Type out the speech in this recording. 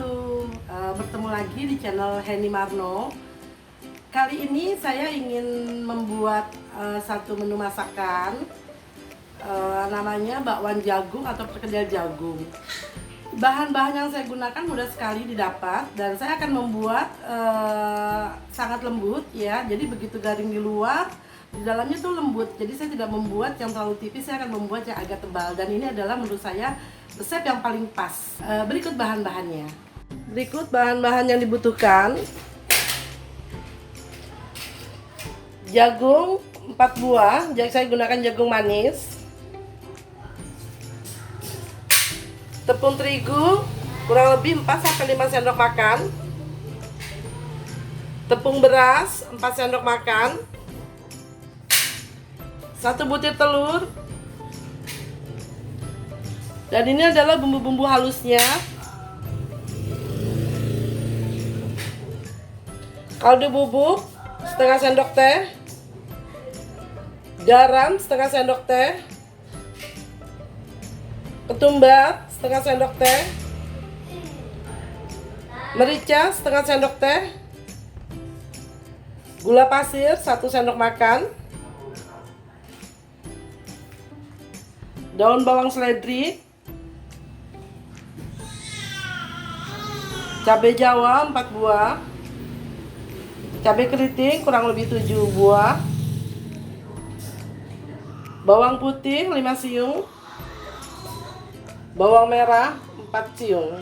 Halo, bertemu lagi di channel Henny Marno. Kali ini saya ingin membuat satu menu masakan, namanya bakwan jagung atau perkedel jagung. Bahan-bahan yang saya gunakan mudah sekali didapat dan saya akan membuat sangat lembut ya. Jadi begitu garing di luar, di dalamnya tuh lembut. Jadi saya tidak membuat yang terlalu tipis, saya akan membuat yang agak tebal. Dan ini adalah menurut saya resep yang paling pas. Berikut bahan-bahannya. Berikut bahan-bahan yang dibutuhkan. Jagung 4 buah, saya gunakan jagung manis. Tepung terigu kurang lebih 4-5 sendok makan. Tepung beras 4 sendok makan. 1 butir telur. Dan ini adalah bumbu-bumbu halusnya. Kaldu bubuk setengah sendok teh. Garam setengah sendok teh. Ketumbar setengah sendok teh. Merica setengah sendok teh. Gula pasir 1 sendok makan. Daun bawang seledri. Cabai jawa 4 buah. Cabai keriting kurang lebih 7 buah. Bawang putih 5 siung. Bawang merah 4 siung.